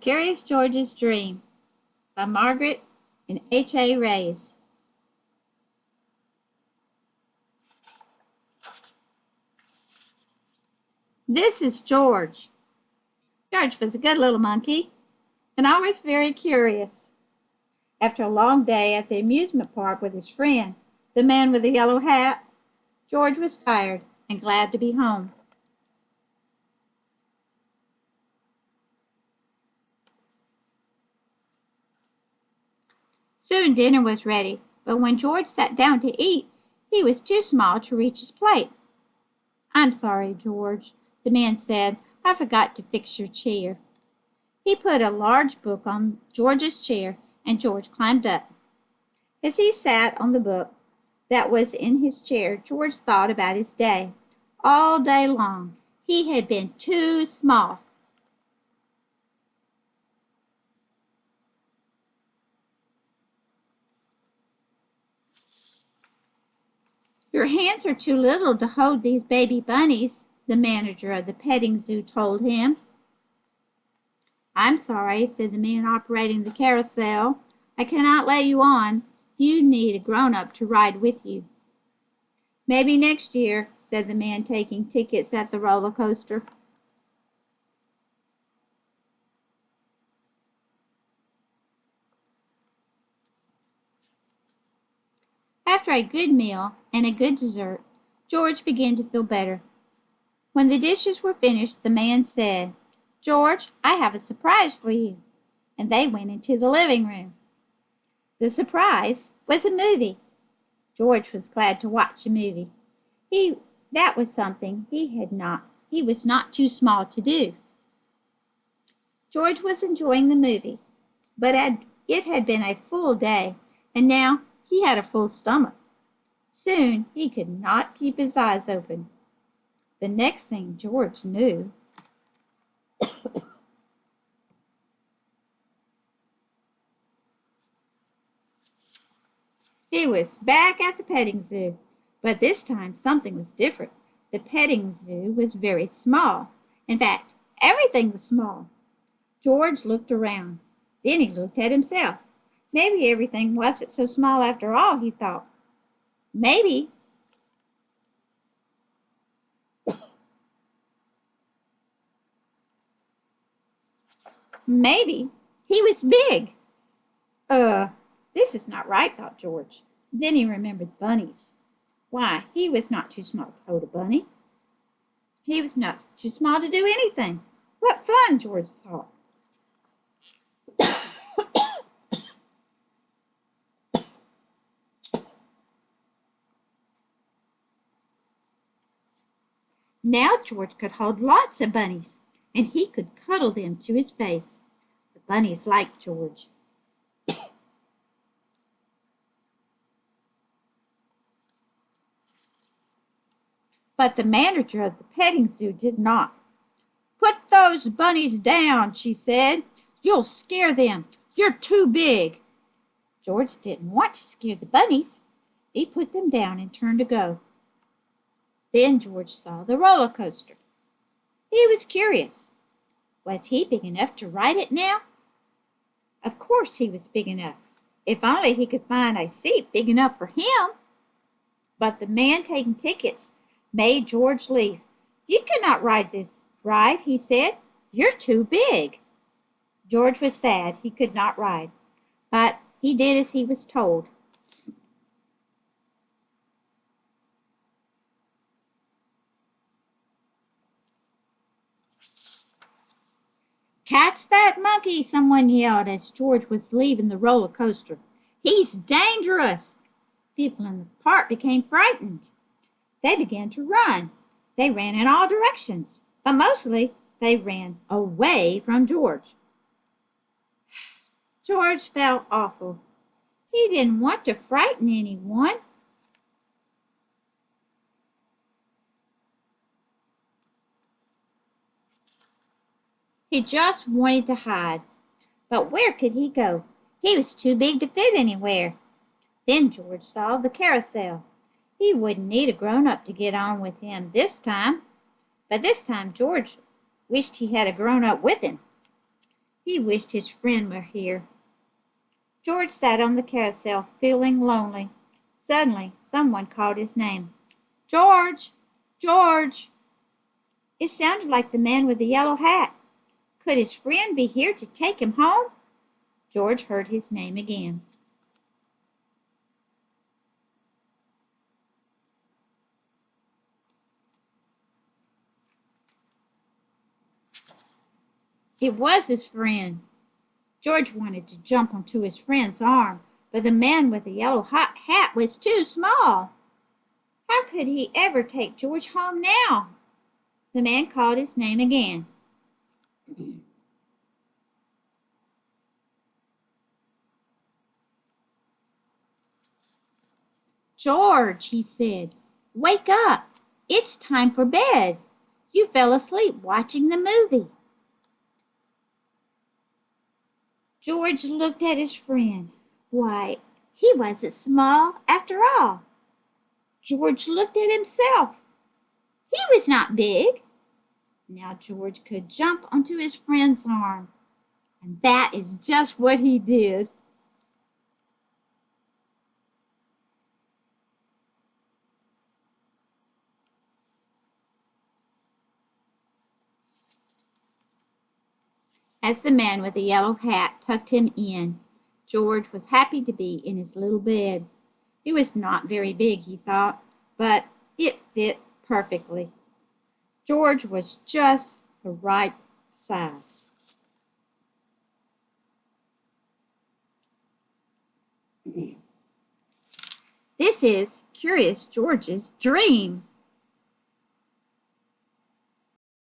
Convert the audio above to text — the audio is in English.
Curious George's Dream by Margaret and H.A. Rays. This is George. George was a good little monkey and always very curious. After a long day at the amusement park with his friend, the man with the yellow hat, George was tired and glad to be home. Soon dinner was ready, but when George sat down to eat, he was too small to reach his plate. "I'm sorry, George," the man said. "I forgot to fix your chair." He put a large book on George's chair, and George climbed up. As he sat on the book that was in his chair, George thought about his day. All day long, he had been too small. "Your hands are too little to hold these baby bunnies," the manager of the petting zoo told him. "I'm sorry," said the man operating the carousel. "I cannot let you on. You need a grown-up to ride with you." "Maybe next year," said the man taking tickets at the roller coaster. After a good meal and a good dessert, George began to feel better. When the dishes were finished, the man said, "George, I have a surprise for you." And they went into the living room. The surprise was a movie. George was glad to watch a movie. That was something he was not too small to do. George was enjoying the movie, but it had been a full day, and now he had a full stomach. Soon he could not keep his eyes open. The next thing George knew, he was back at the petting zoo. But this time something was different. The petting zoo was very small. In fact, everything was small. George looked around. Then he looked at himself. Maybe everything wasn't so small after all, he thought. Maybe he was big. This is not right, thought George. Then he remembered bunnies. Why, he was not too small to hold a bunny. He was not too small to do anything. What fun, George thought. Now George could hold lots of bunnies, and he could cuddle them to his face. The bunnies liked George. But the manager of the petting zoo did not. "Put those bunnies down," she said. "You'll scare them. You're too big." George didn't want to scare the bunnies. He put them down and turned to go. Then George saw the roller coaster. He was curious. Was he big enough to ride it now? Of course he was big enough. If only he could find a seat big enough for him. But the man taking tickets made George leave. "You cannot ride this ride," he said. "You're too big." George was sad he could not ride, but he did as he was told. "Catch that monkey!" someone yelled as George was leaving the roller coaster. "He's dangerous!" People in the park became frightened. They began to run. They ran in all directions, but mostly they ran away from George. George felt awful. He didn't want to frighten anyone. He just wanted to hide. But where could he go? He was too big to fit anywhere. Then George saw the carousel. He wouldn't need a grown-up to get on with him this time. But this time George wished he had a grown-up with him. He wished his friend were here. George sat on the carousel, feeling lonely. Suddenly, someone called his name. George! George! It sounded like the man with the yellow hat. Could his friend be here to take him home? George heard his name again. It was his friend. George wanted to jump onto his friend's arm, but the man with the yellow hat was too small. How could he ever take George home now? The man called his name again. George, he said, wake up. It's time for bed. You fell asleep watching the movie. George looked at his friend. Why, he wasn't small after all. George looked at himself. He was not big. Now George could jump onto his friend's arm. And that is just what he did. As the man with the yellow hat tucked him in, George was happy to be in his little bed. It was not very big, he thought, but it fit perfectly. George was just the right size. This is Curious George's dream.